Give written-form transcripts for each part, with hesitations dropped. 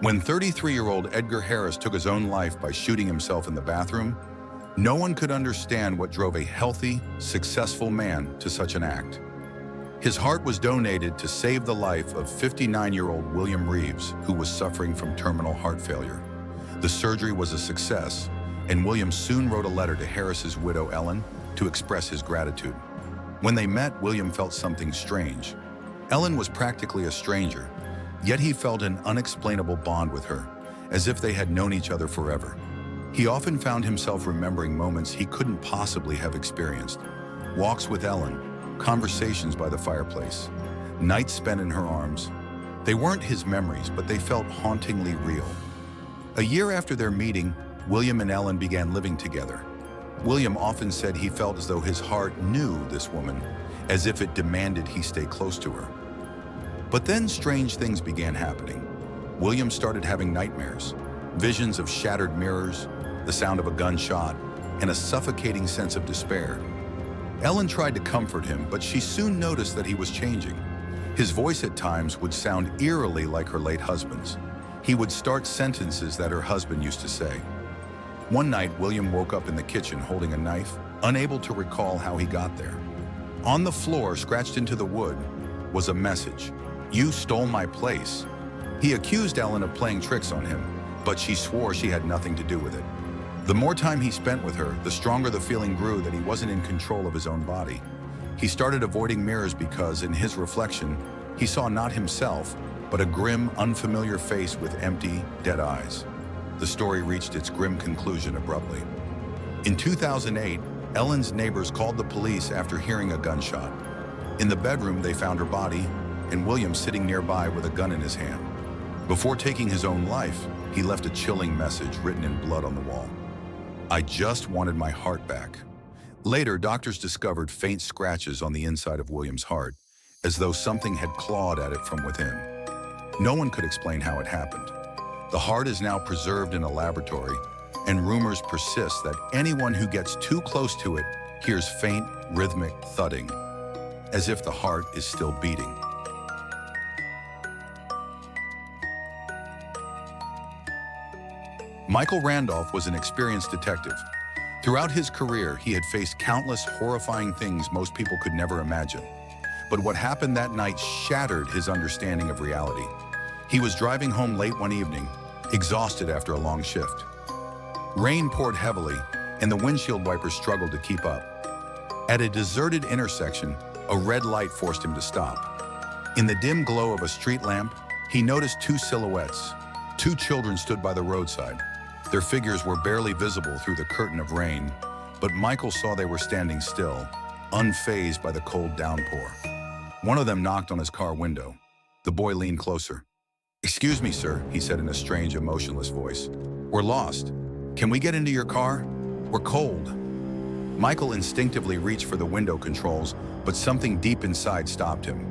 When 33-year-old Edgar Harris took his own life by shooting himself in the bathroom, no one could understand what drove a healthy, successful man to such an act. His heart was donated to save the life of 59-year-old William Reeves, who was suffering from terminal heart failure. The surgery was a success, and William soon wrote a letter to Harris's widow, Ellen, to express his gratitude. When they met, William felt something strange. Ellen was practically a stranger, yet he felt an unexplainable bond with her, as if they had known each other forever. He often found himself remembering moments he couldn't possibly have experienced. Walks with Ellen, conversations by the fireplace, nights spent in her arms. They weren't his memories, but they felt hauntingly real. A year after their meeting, William and Ellen began living together. William often said he felt as though his heart knew this woman, as if it demanded he stay close to her. But then strange things began happening. William started having nightmares, visions of shattered mirrors, the sound of a gunshot, and a suffocating sense of despair. Ellen tried to comfort him, but she soon noticed that he was changing. His voice at times would sound eerily like her late husband's. He would start sentences that her husband used to say. One night, William woke up in the kitchen holding a knife, unable to recall how he got there. On the floor, scratched into the wood, was a message. "You stole my place." He accused Ellen of playing tricks on him, but she swore she had nothing to do with it. The more time he spent with her, the stronger the feeling grew that he wasn't in control of his own body. He started avoiding mirrors because, in his reflection, he saw not himself, but a grim, unfamiliar face with empty, dead eyes. The story reached its grim conclusion abruptly. In 2008, Ellen's neighbors called the police after hearing a gunshot. In the bedroom, they found her body, and William sitting nearby with a gun in his hand. Before taking his own life, he left a chilling message written in blood on the wall. "I just wanted my heart back." Later, doctors discovered faint scratches on the inside of William's heart, as though something had clawed at it from within. No one could explain how it happened. The heart is now preserved in a laboratory, and rumors persist that anyone who gets too close to it hears faint, rhythmic thudding, as if the heart is still beating. Michael Randolph was an experienced detective. Throughout his career, he had faced countless horrifying things most people could never imagine. But what happened that night shattered his understanding of reality. He was driving home late one evening, exhausted after a long shift. Rain poured heavily, and the windshield wipers struggled to keep up. At a deserted intersection, a red light forced him to stop. In the dim glow of a street lamp, he noticed two silhouettes. Two children stood by the roadside. Their figures were barely visible through the curtain of rain, but Michael saw they were standing still, unfazed by the cold downpour. One of them knocked on his car window. The boy leaned closer. "Excuse me, sir," he said in a strange, emotionless voice. "We're lost. Can we get into your car? We're cold." Michael instinctively reached for the window controls, but something deep inside stopped him.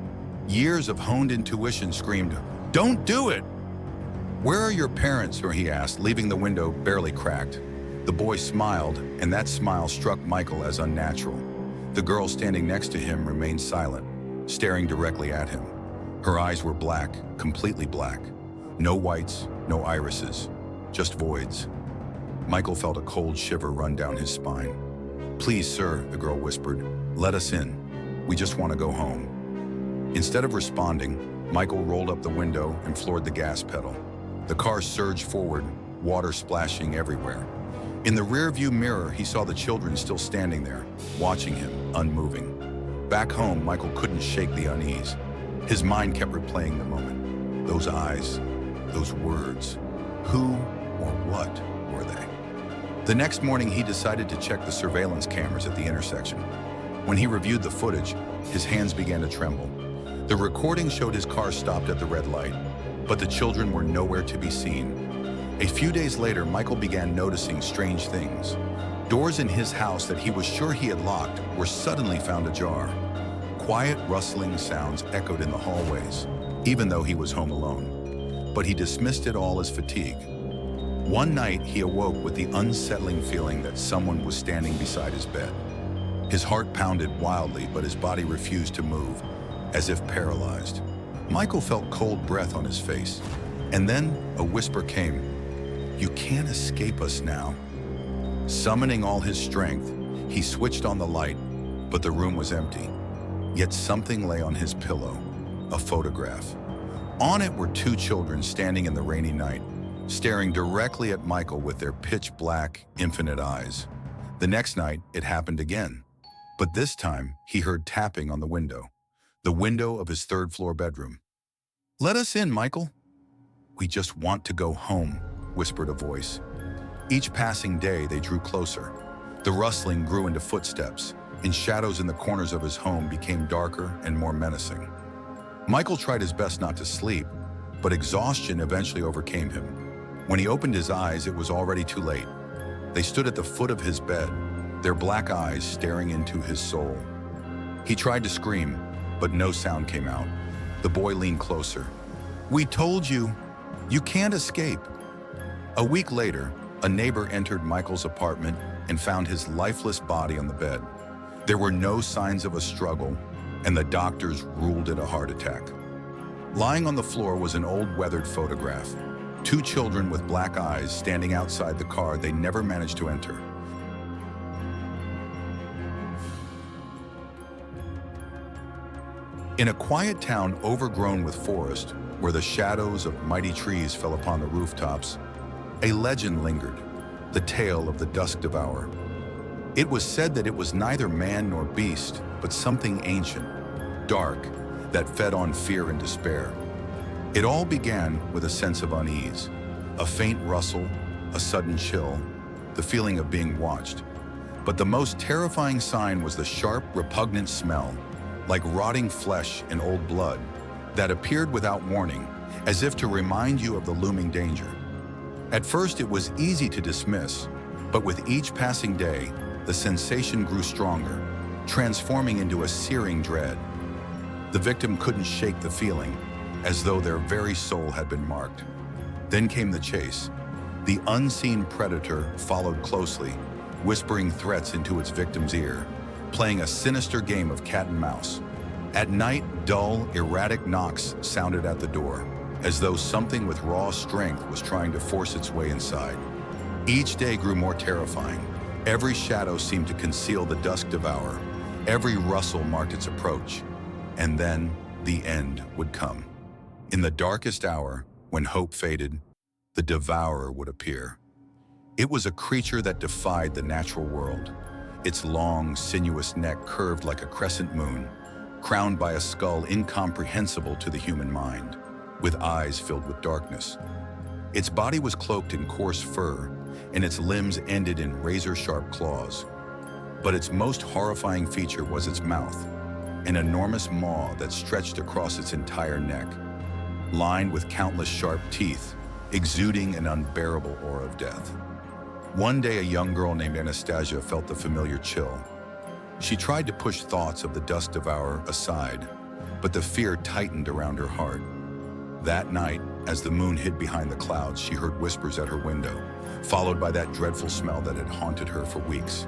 Years of honed intuition screamed, "Don't do it!" "Where are your parents?" he asked, leaving the window barely cracked. The boy smiled, and that smile struck Michael as unnatural. The girl standing next to him remained silent, staring directly at him. Her eyes were black, completely black. No whites, no irises, just voids. Michael felt a cold shiver run down his spine. "Please, sir," the girl whispered, "let us in. We just want to go home." Instead of responding, Michael rolled up the window and floored the gas pedal. The car surged forward, water splashing everywhere. In the rearview mirror, he saw the children still standing there, watching him, unmoving. Back home, Michael couldn't shake the unease. His mind kept replaying the moment. Those eyes, those words. Who or what were they? The next morning, he decided to check the surveillance cameras at the intersection. When he reviewed the footage, his hands began to tremble. The recording showed his car stopped at the red light, but the children were nowhere to be seen. A few days later, Michael began noticing strange things. Doors in his house that he was sure he had locked were suddenly found ajar. Quiet, rustling sounds echoed in the hallways, even though he was home alone. But he dismissed it all as fatigue. One night, he awoke with the unsettling feeling that someone was standing beside his bed. His heart pounded wildly, but his body refused to move, as if paralyzed. Michael felt cold breath on his face, And then a whisper came, "You can't escape us now." Summoning all his strength, he switched on the light, but the room was empty. Yet something lay on his pillow, a photograph. On it were two children standing in the rainy night, staring directly at Michael with their pitch-black, infinite eyes. The next night, it happened again. But this time, he heard tapping on the window of his third-floor bedroom. "Let us in, Michael." "We just want to go home," whispered a voice. Each passing day, they drew closer. The rustling grew into footsteps, and shadows in the corners of his home became darker and more menacing. Michael tried his best not to sleep, but exhaustion eventually overcame him. When he opened his eyes, it was already too late. They stood at the foot of his bed, their black eyes staring into his soul. He tried to scream, but no sound came out. The boy leaned closer. "We told you, you can't escape." A week later, a neighbor entered Michael's apartment and found his lifeless body on the bed. There were no signs of a struggle, and the doctors ruled it a heart attack. Lying on the floor was an old weathered photograph. Two children with black eyes standing outside the car they never managed to enter. In a quiet town overgrown with forest, where the shadows of mighty trees fell upon the rooftops, a legend lingered, the tale of the Dusk Devourer. It was said that it was neither man nor beast, but something ancient, dark, that fed on fear and despair. It all began with a sense of unease, a faint rustle, a sudden chill, the feeling of being watched. But the most terrifying sign was the sharp, repugnant smell, like rotting flesh and old blood, that appeared without warning, as if to remind you of the looming danger. At first, it was easy to dismiss, but with each passing day, the sensation grew stronger, transforming into a searing dread. The victim couldn't shake the feeling, as though their very soul had been marked. Then came the chase. The unseen predator followed closely, whispering threats into its victim's ear, playing a sinister game of cat and mouse. At night, dull, erratic knocks sounded at the door, as though something with raw strength was trying to force its way inside. Each day grew more terrifying. Every shadow seemed to conceal the Dusk Devourer. Every rustle marked its approach. And then the end would come. In the darkest hour, when hope faded, the Devourer would appear. It was a creature that defied the natural world. Its long, sinuous neck curved like a crescent moon, crowned by a skull incomprehensible to the human mind, with eyes filled with darkness. Its body was cloaked in coarse fur, and its limbs ended in razor-sharp claws. But its most horrifying feature was its mouth, an enormous maw that stretched across its entire neck, lined with countless sharp teeth, exuding an unbearable aura of death. One day, a young girl named Anastasia felt the familiar chill. She tried to push thoughts of the Dusk Devourer aside, but the fear tightened around her heart. That night, as the moon hid behind the clouds, she heard whispers at her window, followed by that dreadful smell that had haunted her for weeks.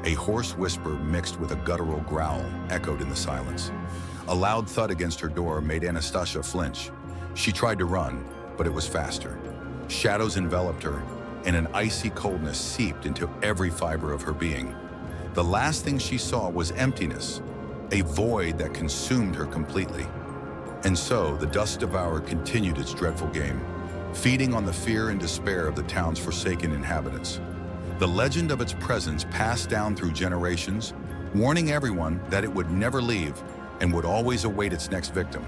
A hoarse whisper mixed with a guttural growl echoed in the silence. A loud thud against her door made Anastasia flinch. She tried to run, but it was faster. Shadows enveloped her, and an icy coldness seeped into every fiber of her being. The last thing she saw was emptiness, a void that consumed her completely. And so, the Dusk Devourer continued its dreadful game, feeding on the fear and despair of the town's forsaken inhabitants. The legend of its presence passed down through generations, warning everyone that it would never leave and would always await its next victim.